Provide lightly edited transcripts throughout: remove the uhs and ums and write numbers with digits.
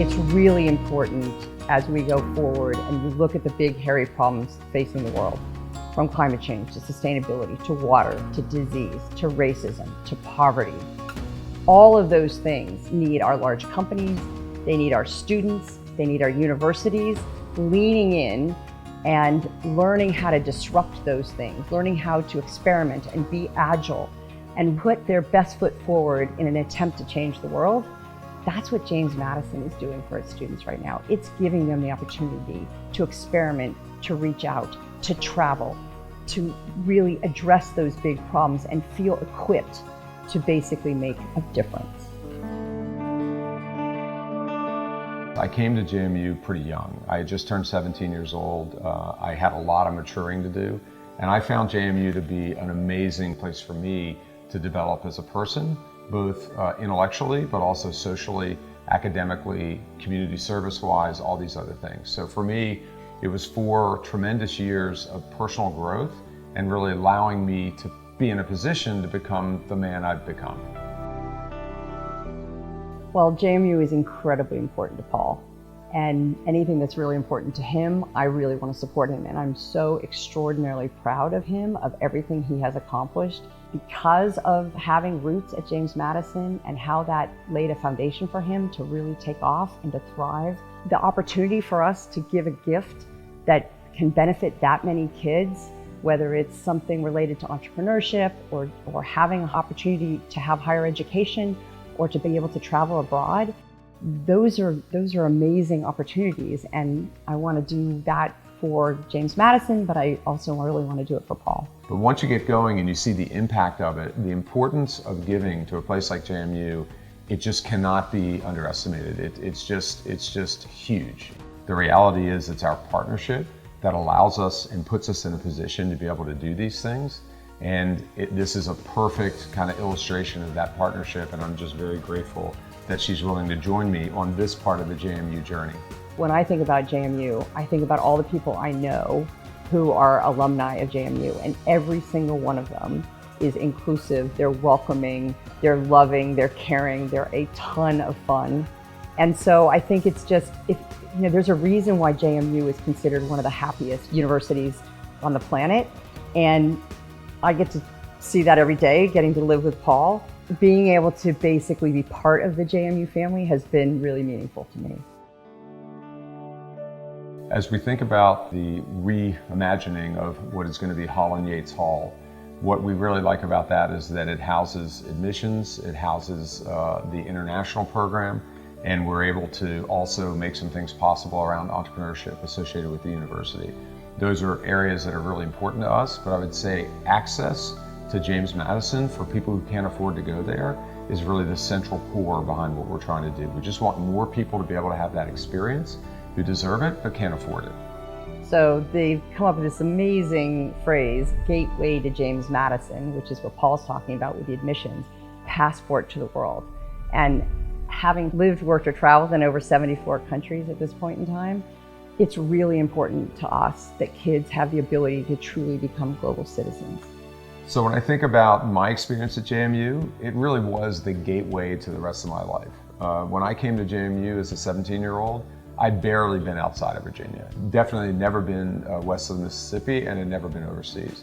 It's really important as we go forward and we look at the big, hairy problems facing the world, from climate change to sustainability, to water, to disease, to racism, to poverty. All of those things need our large companies, they need our students, they need our universities leaning in and learning how to disrupt those things, learning how to experiment and be agile and put their best foot forward in an attempt to change the world. That's what James Madison is doing for its students right now. It's giving them the opportunity to experiment, to reach out, to travel, to really address those big problems and feel equipped to basically make a difference. I came to JMU pretty young. I had just turned 17 years old. I had a lot of maturing to do, and I found JMU to be an amazing place for me to develop as a person, both intellectually, but also socially, academically, community service-wise, all these other things. So for me, it was 4 tremendous years of personal growth and really allowing me to be in a position to become the man I've become. Well, JMU is incredibly important to Paul, and anything that's really important to him, I really want to support him. And I'm so extraordinarily proud of him, of everything he has accomplished because of having roots at James Madison and how that laid a foundation for him to really take off and to thrive. The opportunity for us to give a gift that can benefit that many kids, whether it's something related to entrepreneurship or having an opportunity to have higher education or to be able to travel abroad, those are amazing opportunities. And I want to do that for James Madison, but I also really want to do it for Paul. But once you get going and you see the impact of it, the importance of giving to a place like JMU, it just cannot be underestimated. It's just huge. The reality is it's our partnership that allows us and puts us in a position to be able to do these things. And this is a perfect kind of illustration of that partnership, and I'm just very grateful that she's willing to join me on this part of the JMU journey. When I think about JMU, I think about all the people I know who are alumni of JMU, and every single one of them is inclusive, they're welcoming, they're loving, they're caring, they're a ton of fun. And so I think it's just, there's a reason why JMU is considered one of the happiest universities on the planet. And I get to see that every day, getting to live with Paul. Being able to basically be part of the JMU family has been really meaningful to me. As we think about the reimagining of what is going to be Holland Yates Hall, what we really like about that is that it houses admissions, it houses the international program, and we're able to also make some things possible around entrepreneurship associated with the university. Those are areas that are really important to us, but I would say access to James Madison for people who can't afford to go there is really the central core behind what we're trying to do. We just want more people to be able to have that experience who deserve it but can't afford it. So they've come up with this amazing phrase, gateway to James Madison, which is what Paul's talking about with the admissions, passport to the world. And having lived, worked, or traveled in over 74 countries at this point in time, it's really important to us that kids have the ability to truly become global citizens. So when I think about my experience at JMU, it really was the gateway to the rest of my life. When I came to JMU as a 17-year-old, I'd barely been outside of Virginia. Definitely never been west of the Mississippi and had never been overseas.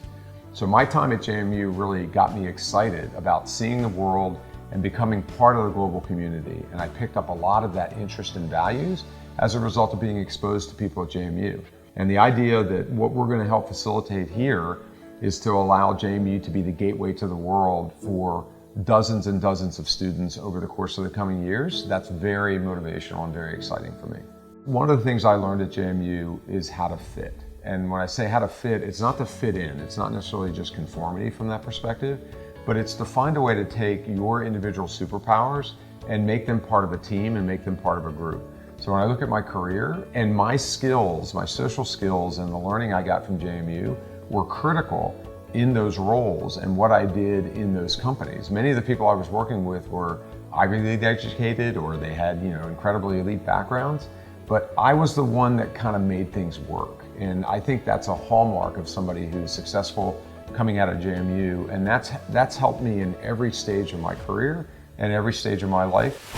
So my time at JMU really got me excited about seeing the world and becoming part of the global community. And I picked up a lot of that interest and values as a result of being exposed to people at JMU. And the idea that what we're going to help facilitate here is to allow JMU to be the gateway to the world for dozens and dozens of students over the course of the coming years, that's very motivational and very exciting for me. One of the things I learned at JMU is how to fit. And when I say how to fit, it's not to fit in. It's not necessarily just conformity from that perspective, but it's to find a way to take your individual superpowers and make them part of a team and make them part of a group. So when I look at my career and my skills, my social skills and the learning I got from JMU were critical in those roles and what I did in those companies. Many of the people I was working with were Ivy League educated or they had incredibly elite backgrounds, but I was the one that kind of made things work. And I think that's a hallmark of somebody who's successful coming out of JMU, and that's helped me in every stage of my career and every stage of my life.